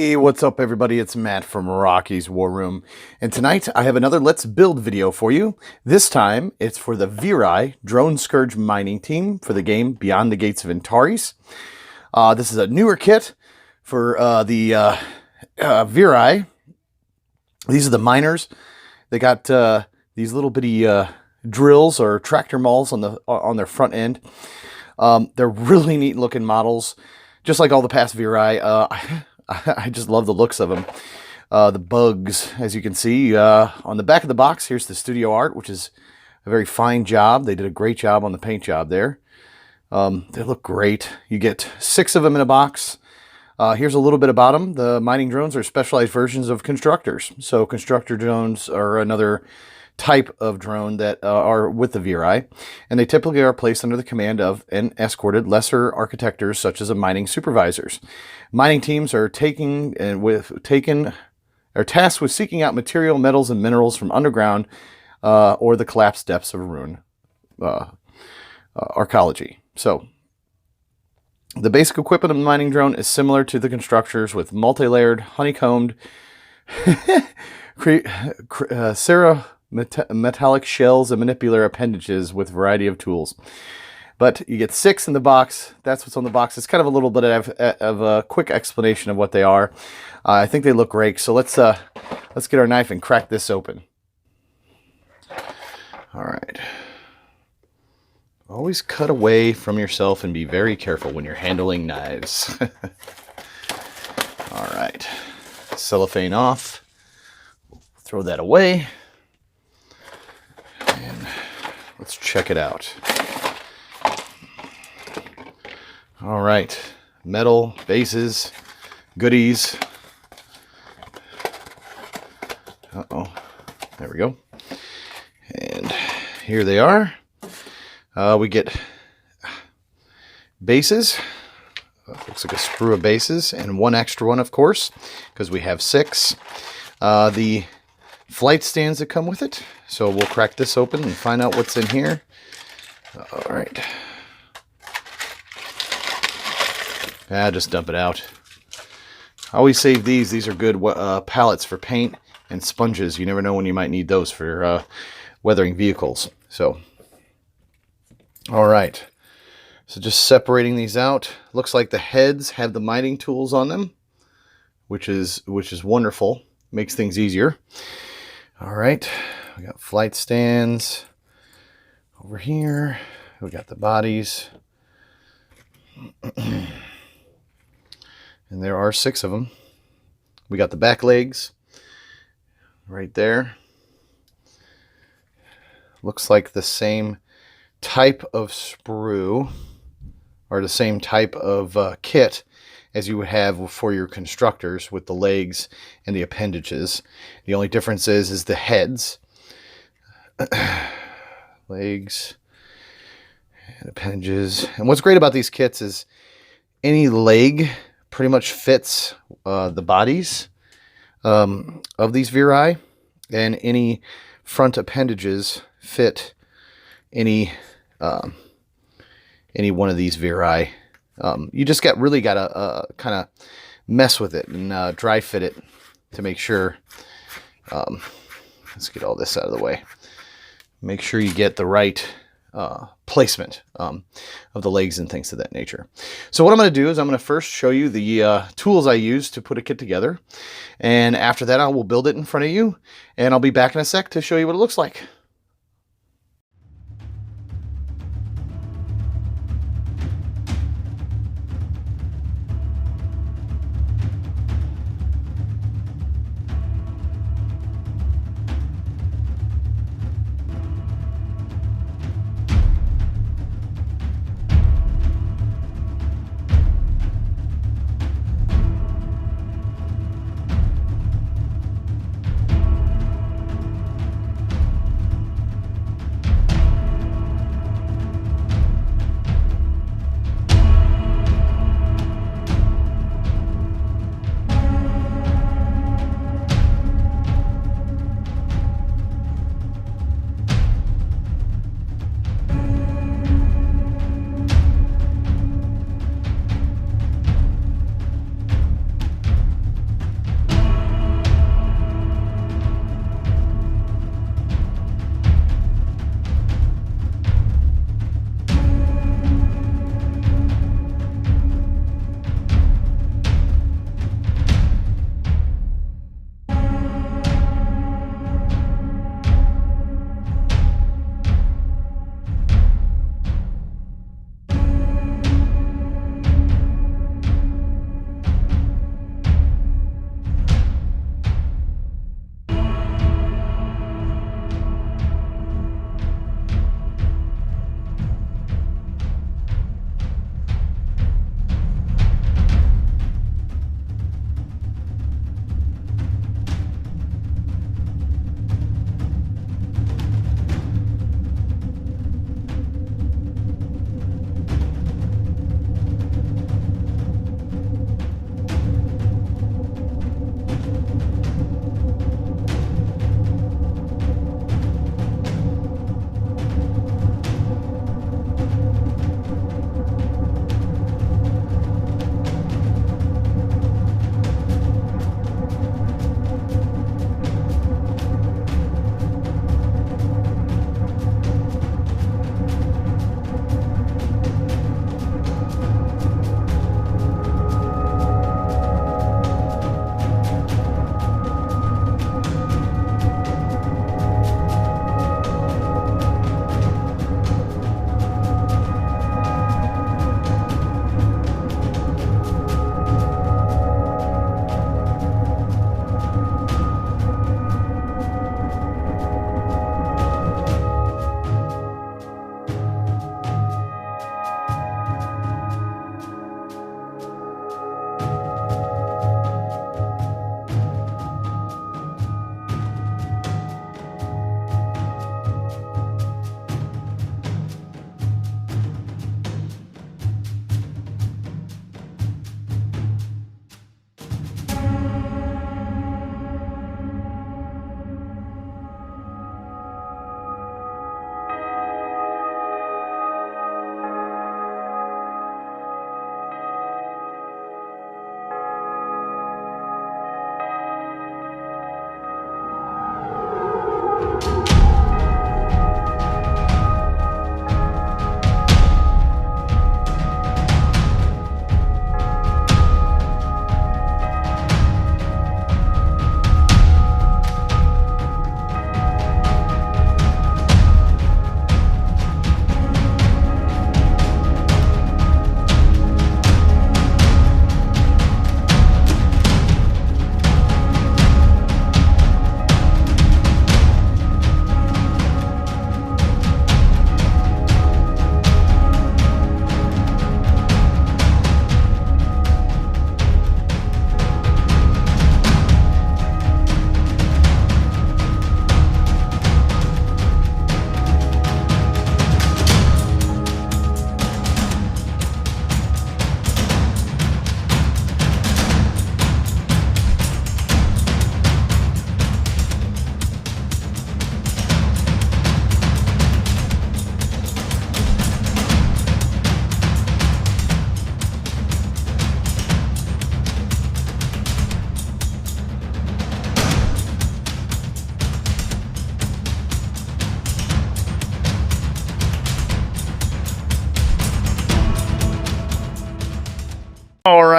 Hey, what's up everybody? It's Matt from Rocky's War Room. And tonight I have another Let's Build video for you. This time it's for the Virai Dronescouge Mining Team for the game Beyond the Gates of Antares. This is a newer kit for the Virai. These are the miners. They got these little bitty drills or tractor mauls on their front end. They're really neat looking models, just like all the past Virai. I just love the looks of them. The bugs, as you can see, on the back of the box, here's the studio art, which is a very fine job. They did a great job on the paint job there. They look great. You get 6 of them in a box. Here's a little bit about them. The mining drones are specialized versions of constructors. So constructor drones are another type of drone that are with the Virai, and they typically are placed under the command of and escorted lesser architectors such as a mining supervisors. Mining teams are tasked with seeking out material, metals, and minerals from underground or the collapsed depths of ruin archaeology. So the basic equipment of the mining drone is similar to the constructors, with multi-layered, honeycombed metallic shells and manipular appendages with a variety of tools. But you get 6 in the box. That's what's on the box. It's kind of a little bit of a quick explanation of what they are. I think they look great. So let's get our knife and crack this open. All right. Always cut away from yourself and be very careful when you're handling knives. All right. Cellophane off. Throw that away. And let's check it out. All right, metal, bases, goodies. Uh-oh, there we go. And here they are. We get bases. Looks like a sprue of bases, and 1 extra one, of course, because we have 6. The flight stands that come with it. So we'll crack this open and find out what's in here. All right. Just dump it out. I always save these. These are good pallets for paint and sponges. You never know when you might need those for weathering vehicles. So, all right. So just separating these out. Looks like the heads have the mining tools on them, which is wonderful. Makes things easier. All right. We got flight stands over here. We got the bodies. And there are 6 of them. We got the back legs right there. Looks like the same type of sprue or the same type of kit as you would have for your constructors, with the legs and the appendages. The only difference is the heads. Legs and appendages. And what's great about these kits is any leg pretty much fits the bodies of these Virai, and any front appendages fit any one of these Virai. You just really got to kind of mess with it and dry fit it to make sure. Let's get all this out of the way. Make sure you get the right placement of the legs and things of that nature. So what I'm going to do is I'm going to first show you the tools I use to put a kit together, and after that I will build it in front of you, and I'll be back in a sec to show you what it looks like.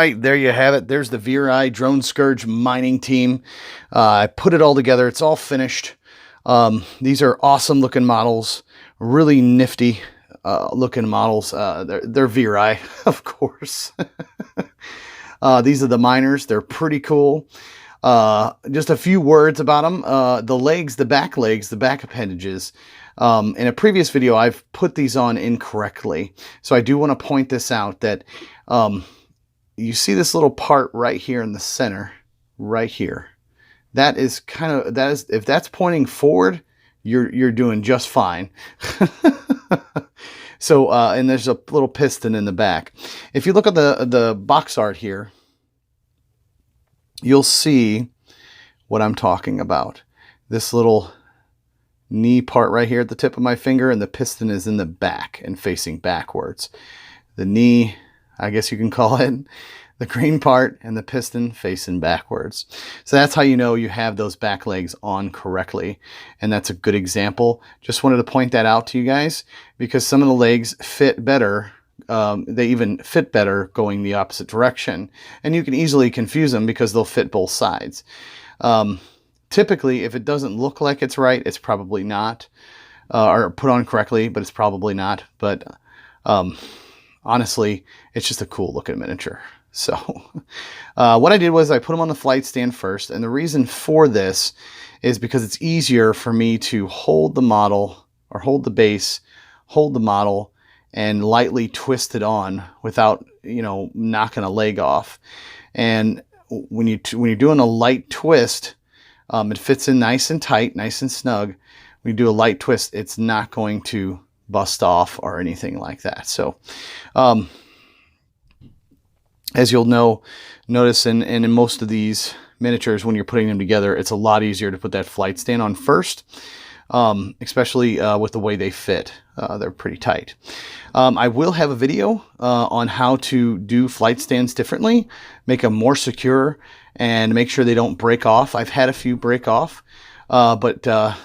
right, there you have it. There's the Virai Dronescouge Mining Team. I put it all together. It's all finished. These are awesome looking models, really nifty looking models. They're Virai, of course. These are the miners. They're pretty cool. Just a few words about them. The legs, the back appendages. In a previous video, I've put these on incorrectly. So I do want to point this out that you see this little part right here in the center, right here. That is if that's pointing forward, you're doing just fine. So, and there's a little piston in the back. If you look at the box art here, you'll see what I'm talking about. This little knee part right here at the tip of my finger, and the piston is in the back and facing backwards. The knee, I guess you can call it, the green part, and the piston facing backwards. So that's how you know you have those back legs on correctly. And that's a good example. Just wanted to point that out to you guys because some of the legs fit better. They even fit better going the opposite direction. And you can easily confuse them because they'll fit both sides. Typically, if it doesn't look like it's right, it's probably not. Or put on correctly, but it's probably not. But honestly, it's just a cool looking miniature. So what I did was I put them on the flight stand first. And the reason for this is because it's easier for me to hold the model or hold the base, hold the model, and lightly twist it on without, you know, knocking a leg off. And when you're doing a light twist, it fits in nice and tight, nice and snug. When you do a light twist, it's not going to bust off or anything like that. So, as you'll notice in most of these miniatures, when you're putting them together, it's a lot easier to put that flight stand on first, especially with the way they fit. They're pretty tight. I will have a video on how to do flight stands differently, make them more secure, and make sure they don't break off. I've had a few break off, but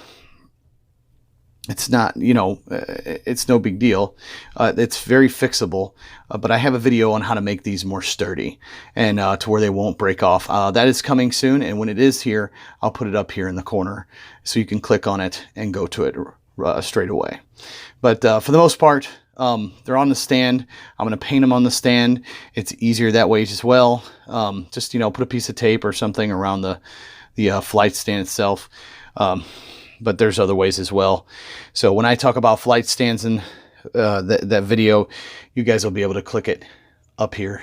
it's not, you know, it's no big deal. It's very fixable, but I have a video on how to make these more sturdy and to where they won't break off. That is coming soon, and when it is here, I'll put it up here in the corner so you can click on it and go to it straight away. But for the most part, they're on the stand. I'm going to paint them on the stand. It's easier that way as well. Just, you know, put a piece of tape or something around the flight stand itself. But there's other ways as well. So when I talk about flight stands in that video, you guys will be able to click it up here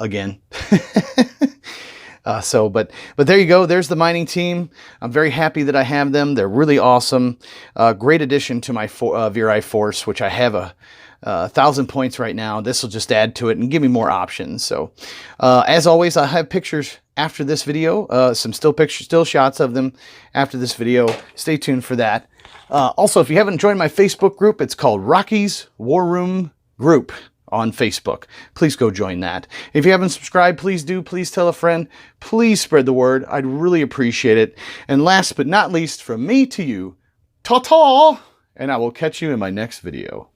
again. But there you go. There's the mining team. I'm very happy that I have them. They're really awesome. Great addition to my Virai force, which I have 1,000 points right now. This will just add to it and give me more options. So as always, I'll have pictures after this video, some still shots of them after this video. Stay tuned for that. Also, if you haven't joined my Facebook group, it's called Rocky's War Room Group on Facebook. Please go join that. If you haven't subscribed, please do. Please tell a friend. Please spread the word. I'd really appreciate it. And last but not least, from me to you, ta-ta! And I will catch you in my next video.